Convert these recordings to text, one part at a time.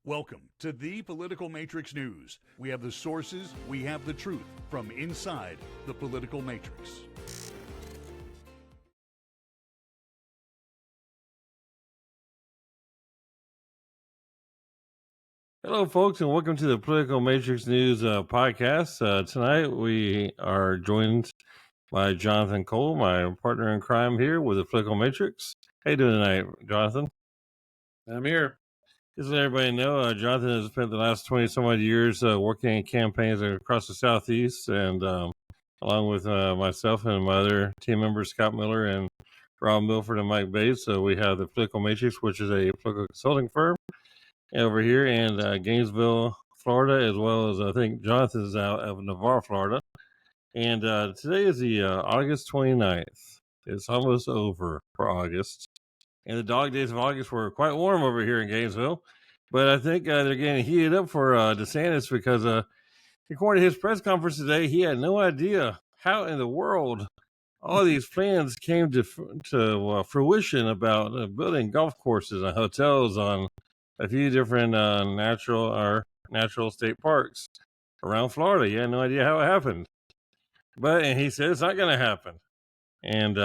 Welcome to the Political Matrix News. We have the sources, we have the truth from inside the political matrix. Hello, folks, and welcome to the Political Matrix News podcast. Tonight, we are joined by Jonathan Cole, my partner in crime here with the Political Matrix. How you doing tonight, Jonathan? I'm here. Just to let everybody know, Jonathan has spent the last 20-some-odd years working in campaigns across the Southeast, and along with myself and my other team members, Scott Miller and Rob Milford and Mike Bates. So we have the Political Matrix, which is a political consulting firm over here in Gainesville, Florida, as well as I think Jonathan's out of Navarre, Florida. And today is the August 29th. It's almost over for August. And the dog days of August were quite warm over here in Gainesville. But I think they're getting heated up for DeSantis because according to his press conference today, he had no idea how in the world all these plans came to fruition about building golf courses and hotels on a few different natural state parks around Florida. He had no idea how it happened. And he said it's not going to happen. And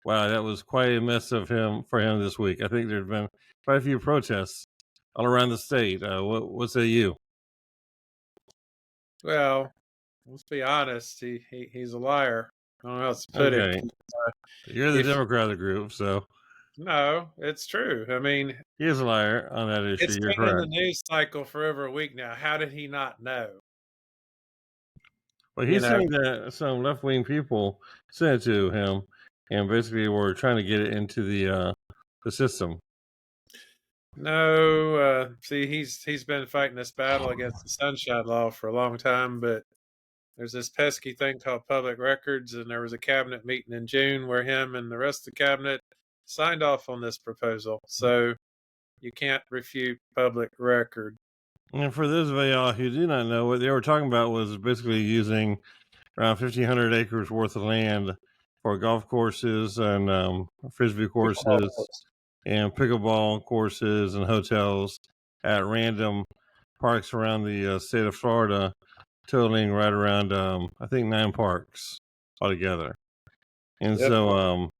wow, that was quite a mess for him this week. I think there's been quite a few protests all around the state. What say you? Well, let's be honest. He's a liar. I don't know how else to put it. You're the Democrat of the group, so. No, it's true. I mean, he is a liar on that issue. It's been in the news cycle for over a week now. How did he not know? Well, he's saying that some left-wing people sent it to him, and basically were trying to get it into the system. No, see, he's been fighting this battle against the Sunshine Law for a long time, but there's this pesky thing called public records, and there was a cabinet meeting in June where him and the rest of the cabinet signed off on this proposal. So you can't refute public record. And for those of y'all who do not know, what they were talking about was basically using around 1,500 acres worth of land for golf courses and frisbee courses and pickleball courses and hotels at random parks around the state of Florida, totaling right around, I think, 9 parks altogether. And so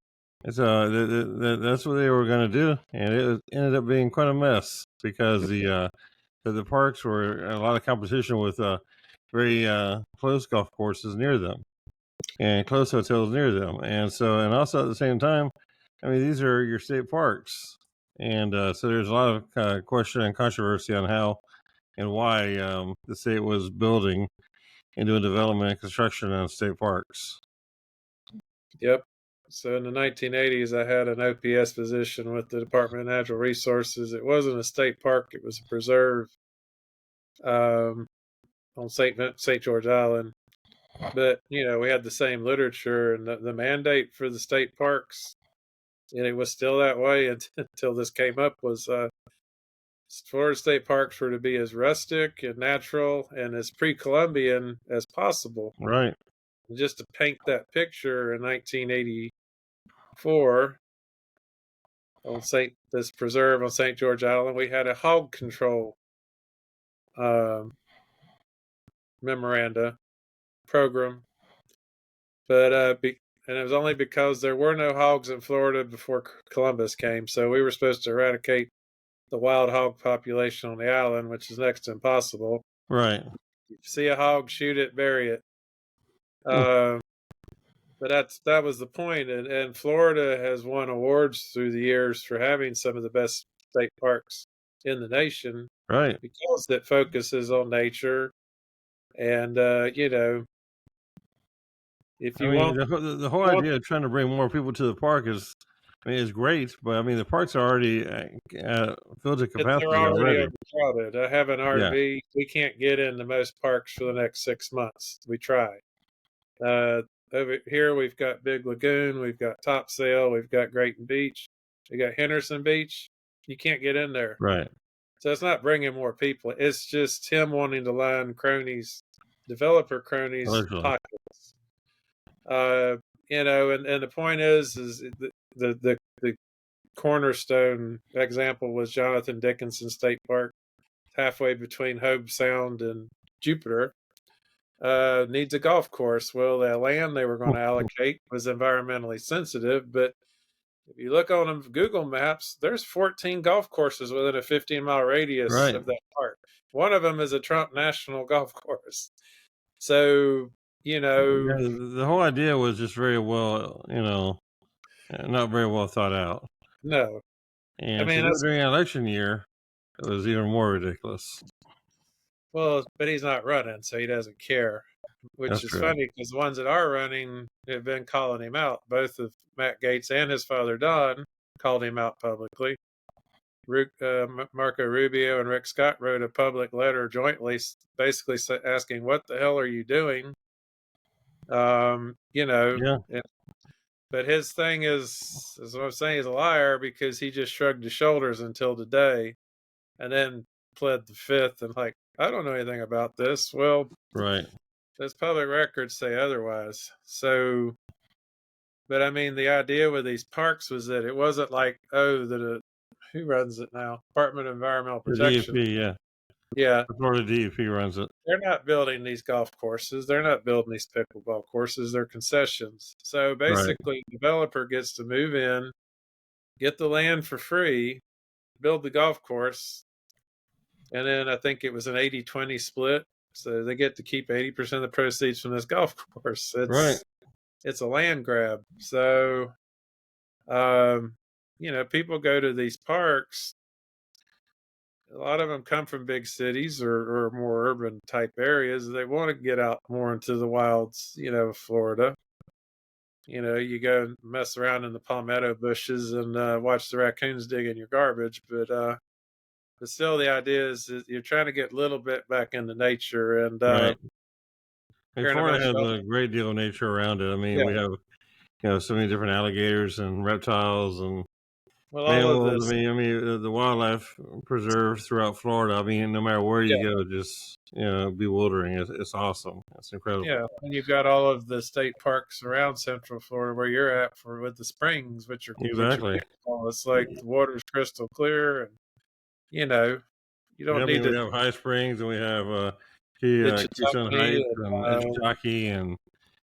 that's what they were going to do. And it ended up being quite a mess because the parks were a lot of competition with very close golf courses near them and close hotels near them. And also at the same time, I mean, these are your state parks. And so there's a lot of question and controversy on how and why the state was building and doing development and construction on state parks. Yep. So in the 1980s, I had an OPS position with the Department of Natural Resources. It wasn't a state park; it was a preserve on St. George Island. But we had the same literature, and the mandate for the state parks, and it was still that way until this came up. Was Florida state parks were to be as rustic and natural and as pre-Columbian as possible. Right. And just to paint that picture, in 1984, on this preserve on St. George Island, we had a hog control memoranda program, but and it was only because there were no hogs in Florida before Columbus came, so we were supposed to eradicate the wild hog population on the island, which is next to impossible. Right. If you see a hog, shoot it, bury it. But that was the point, and Florida has won awards through the years for having some of the best state parks in the nation, right? Because it focuses on nature, and if you want the whole idea of trying to bring more people to the park is great, but I mean the parks are already filled to capacity they're already overcrowded. I have an RV. Yeah. We can't get into most parks for the next 6 months. We tried. Over here, we've got Big Lagoon, we've got Topsail, we've got Grayton Beach, we got Henderson Beach. You can't get in there. Right. So it's not bringing more people. It's just him wanting to line developer cronies pockets. And the point is the cornerstone example was Jonathan Dickinson State Park, halfway between Hobe Sound and Jupiter. Needs a golf course. Well, the land they were going to allocate was environmentally sensitive, but if you look on Google Maps, there's 14 golf courses within a 15-mile radius Right. of that park. One of them is a Trump National Golf Course. So, Yeah, the whole idea was just very well, not very well thought out. no. And mean, to do it during an election year, it was even more ridiculous. Well, but he's not running, so he doesn't care. Which That's is true. funny because the ones that are running have been calling him out. Both of Matt Gaetz and his father Don called him out publicly. Marco Rubio and Rick Scott wrote a public letter jointly, basically asking, "What the hell are you doing?" Yeah. But his thing is what I'm saying, he's a liar because he just shrugged his shoulders until today, and then pled the fifth and like, I don't know anything about this. Well, Right. there's public records say otherwise. So, but I mean, the idea with these parks was that it wasn't like, who runs it now? Department of Environmental The Protection. DEP, yeah. Yeah. The Florida DEP runs it. They're not building these golf courses. They're not building these pickleball courses. They're concessions. So basically, the developer gets to move in, get the land for free, build the golf course, and then I think it was an 80-20 split. So they get to keep 80% of the proceeds from this golf course. It's a land grab. So, people go to these parks. A lot of them come from big cities or more urban type areas. They want to get out more into the wilds, Florida. You go and mess around in the palmetto bushes and watch the raccoons dig in your garbage. But still, the idea is that you're trying to get a little bit back into nature. And right. Florida has a great deal of nature around it. I mean, we have, so many different alligators and reptiles and animals. The wildlife preserves throughout Florida. I mean, no matter where you go, just bewildering. It's awesome. It's incredible. Yeah, and you've got all of the state parks around Central Florida where you're at with the springs, which are exactly. It's like the water's crystal clear, and you don't need to. We have High Springs, and we have Keystone Heights and Itchaki and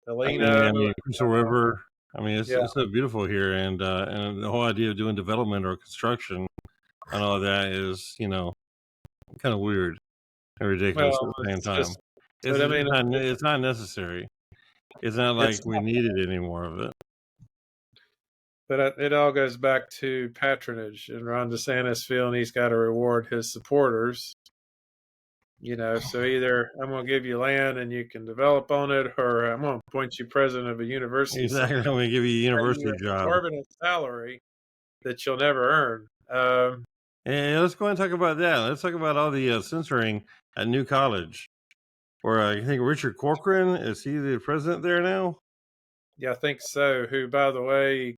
Helena, Crystal River. I mean, it's so beautiful here, and the whole idea of doing development or construction and all that is, kind of weird and ridiculous at the same time. It's not necessary. It's not like we needed any more of it. But it all goes back to patronage, and Ron DeSantis feeling he's got to reward his supporters. So either I'm going to give you land and you can develop on it, or I'm going to appoint you president of a university. Exactly. I'm going to give you a university job. Exorbitant salary that you'll never earn. And let's go ahead and talk about that. Let's talk about all the censoring at New College, where I think Richard Corcoran, is he the president there now? Yeah, I think so. Who, by the way,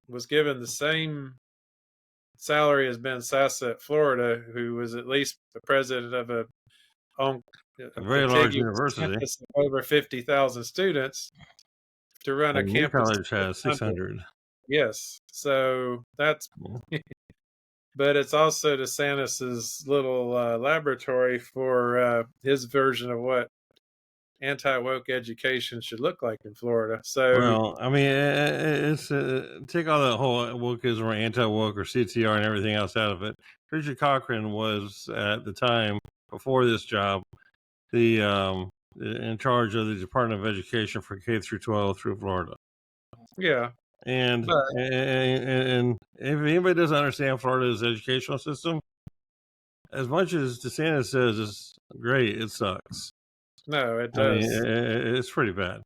was given the same salary as Ben Sassa at Florida, who was at least the president of a very large university of over 50,000 students to run a campus. College has 600. Yes, so that's. But it's also DeSantis's little laboratory for his version of what anti-woke education should look like in Florida. So, well, I mean, it's take all that whole wokeism or anti-woke or CTR and everything else out of it. Richard Cochran was at the time before this job in charge of the Department of Education for K through 12 through Florida. Yeah. And if anybody doesn't understand Florida's educational system, as much as DeSantis says it's great, it sucks. No, it does. I mean, it's pretty bad.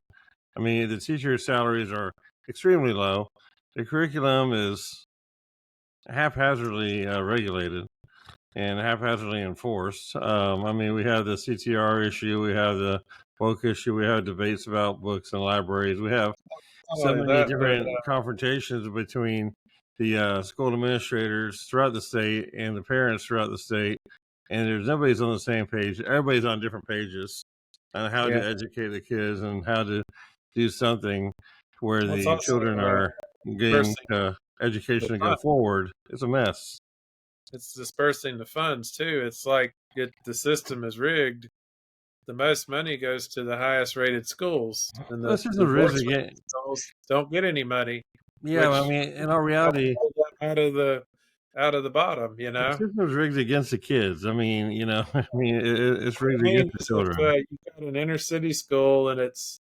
I mean, the teacher salaries are extremely low. The curriculum is haphazardly regulated and haphazardly enforced. I mean, we have the CTR issue, we have the woke issue, we have debates about books and libraries. We have so many different confrontations between the school administrators throughout the state and the parents throughout the state, and nobody's on the same page. Everybody's on different pages on how to educate the kids and how to do something where the children are getting education to go forward, it's a mess. It's dispersing the funds too. It's like the system is rigged. The most money goes to the highest rated schools, and This is the a risk worst again. rated schools don't get any money. Yeah, Which I mean, in our reality, out of the bottom, the system's rigged against the kids. I mean, it's rigged I mean, against the children. if you've got an inner city school and it's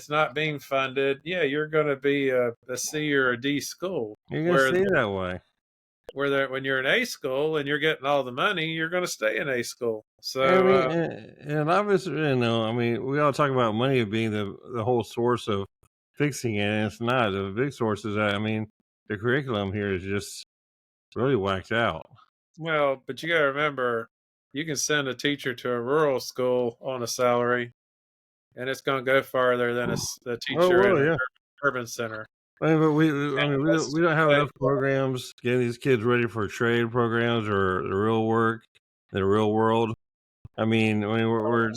not being funded, yeah, you're going to be a C or a D school. You're going to stay that way. When you're an A school and you're getting all the money, you're going to stay in A school. So, I mean, and obviously, I mean, we all talk about money being the whole source of fixing it, and it's not. The big source is that, I mean, the curriculum here is just really whacked out. well, but you got to remember, you can send a teacher to a rural school on a salary, and it's going to go farther than a teacher in an urban center. I mean, but we don't have enough programs getting these kids ready for trade programs or the real work, the real world. I mean, we're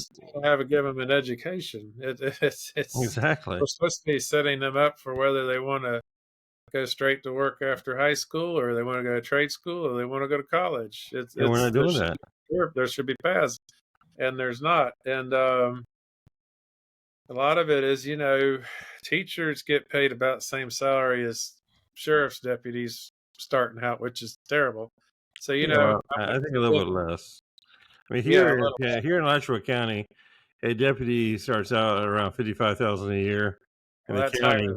have to give them an education. It's exactly. We're supposed to be setting them up for whether they want to go straight to work after high school, or they want to go to trade school, or they want to go to college. We're not doing that. There should be paths, and there's not. And a lot of it is, teachers get paid about the same salary as sheriff's deputies starting out, which is terrible. So, I think a little bit less. I mean, here in Alachua County, a deputy starts out at around $55,000 a year in the county.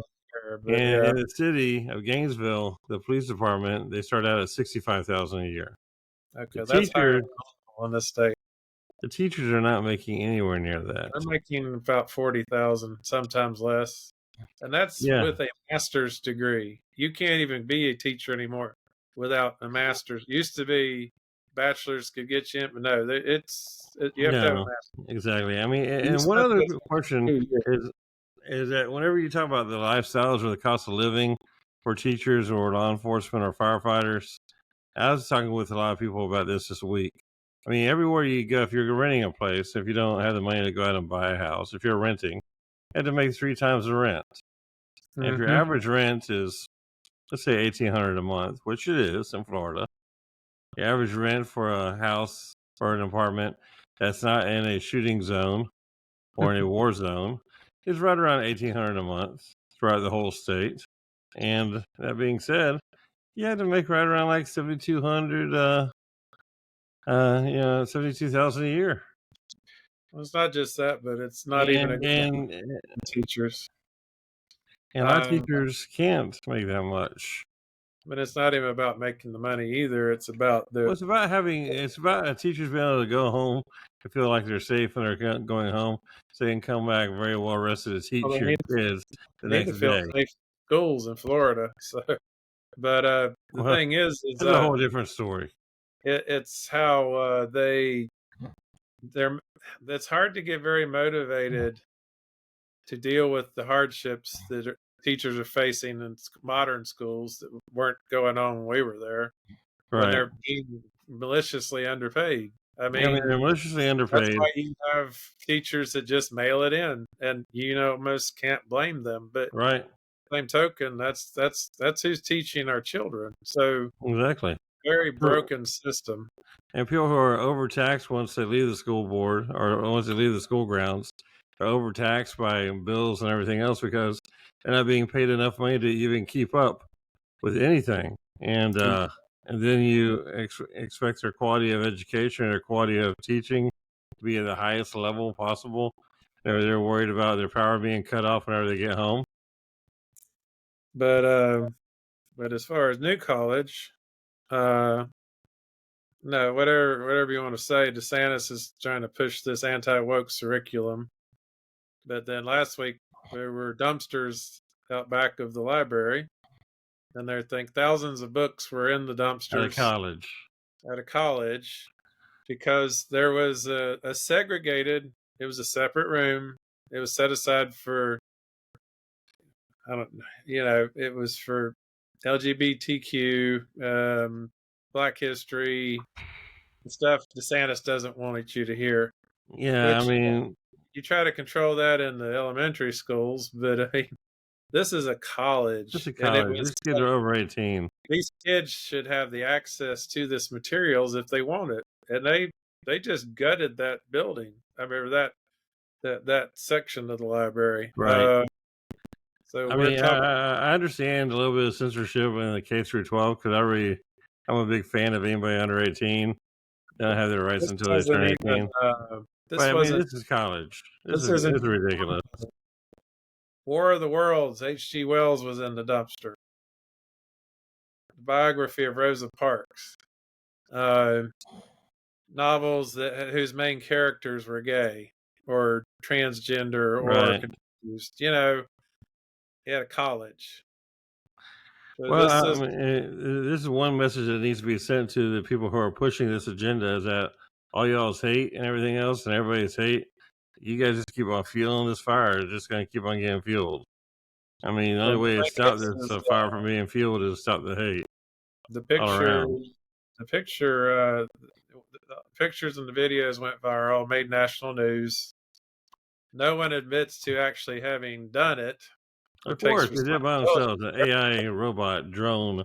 And in the city of Gainesville, the police department, they start out at $65,000 a year. Okay, that's higher on the state. The teachers are not making anywhere near that. They're making about $40,000, sometimes less, and that's with a master's degree. You can't even be a teacher anymore without a master's. Used to be bachelor's could get you in, but no, you have to have a master's. Exactly. I mean, and one other question is that whenever you talk about the lifestyles or the cost of living for teachers or law enforcement or firefighters, I was talking with a lot of people about this week. I mean, everywhere you go, if you're renting a place, if you don't have the money to go out and buy a house, if you're renting, you have to make 3 times the rent. And if your average rent is, let's say, $1,800 a month, which it is in Florida, the average rent for a house or an apartment that's not in a shooting zone or in a war zone is right around $1,800 a month throughout the whole state. And that being said, you had to make right around like $7,200. $72,000 a year. Well, it's not just that, but it's not even teachers. And our teachers can't make that much. But it's not even about making the money either. It's about it's about a teachers being able to go home to feel like they're safe when they're going home, so they can come back very well rested to teach your kids the next day. Safe schools in Florida. So, but the thing is it's a whole different story. It's how it's hard to get very motivated to deal with the hardships that teachers are facing in modern schools that weren't going on when we were there. Right. When they're being maliciously underpaid. I mean, they're maliciously underpaid. That's why you have teachers that just mail it in, and almost can't blame them. But same token, that's who's teaching our children. So exactly. Very broken system. And people who are overtaxed once they leave the school board or once they leave the school grounds are overtaxed by bills and everything else because they're not being paid enough money to even keep up with anything. And then you expect their quality of education or quality of teaching to be at the highest level possible. They're worried about their power being cut off whenever they get home. But as far as New College, no, whatever you want to say, DeSantis is trying to push this anti-woke curriculum. But then last week there were dumpsters out back of the library, and they think thousands of books were in the dumpsters at a college because there was a segregated. It was a separate room. It was set aside for it was for LGBTQ, Black history, stuff DeSantis doesn't want you to hear. Yeah, I mean, you try to control that in the elementary schools, but This is a college. Just a And it college. was These kids are over 18. these kids should have the access to this materials if they want it. And they just gutted that building. I remember that section of the library. Right. So I we're mean, talking. I understand a little bit of censorship in the K through 12 because I'm a big fan of anybody under 18. They don't have their rights This until they wasn't turn even. 18. But This I mean, wasn't. this is college. This isn't. This is ridiculous. War of the Worlds. H.G. Wells was in the dumpster. The biography of Rosa Parks. Novels whose main characters were gay or transgender or Right. confused. You know, he had a college. So Well, this I is mean, this is one message that needs to be sent to the people who are pushing this agenda: is that all y'all's hate and everything else, and everybody's hate. You guys just keep on fueling this fire. It's just going to keep on getting fueled. I mean, the only the way to thing stop is this fire from being fueled is to stop the hate the all picture. around. The picture. The pictures and the videos went viral, made national news. No one admits to actually having done it or Of takes course, they did by responsibility. themselves. An AI robot drone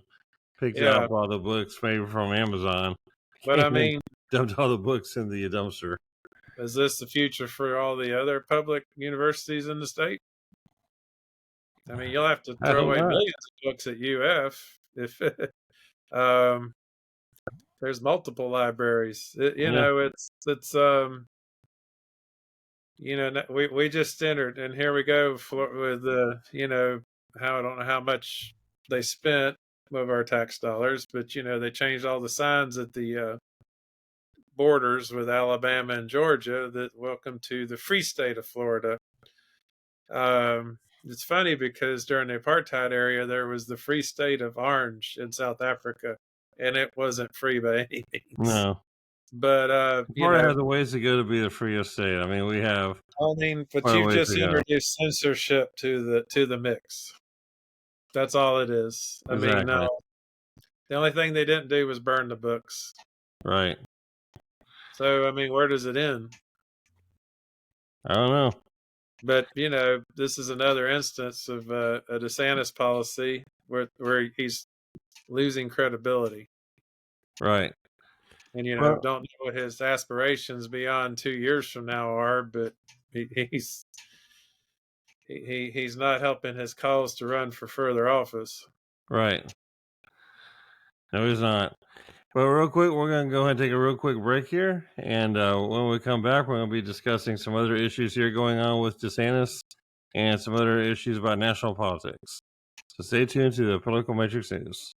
picked Yeah, up all the books maybe from Amazon, but I came in, mean, dumped all the books in the dumpster. is this the future for all the other public universities in the state? I mean, you'll have to I throw hope away not. millions of books at UF if um, there's multiple libraries. You Yeah, know, it's you know, we just entered, and here we go with the how I don't know how much they spent of our tax dollars, but they changed all the signs at the borders with Alabama and Georgia that welcome to the free state of Florida. It's funny because during the apartheid area, there was the free state of Orange in South Africa, and it wasn't free by any means. no. But Florida has a ways to go to be the freest state. I mean, we have but quite a you've ways just to go. introduced censorship to the mix. That's all it is. I mean, Exactly. the only thing they didn't do was burn the books. Right. So I mean, where does it end? I don't know. But this is another instance of a DeSantis policy where he's losing credibility. Right. And Well, don't know what his aspirations beyond 2 years from now are, but he's not helping his cause to run for further office. right. No, he's not. Well, real quick, we're going to go ahead and take a real quick break here. And when we come back, we're going to be discussing some other issues here going on with DeSantis and some other issues about national politics. So stay tuned to the Political Matrix News.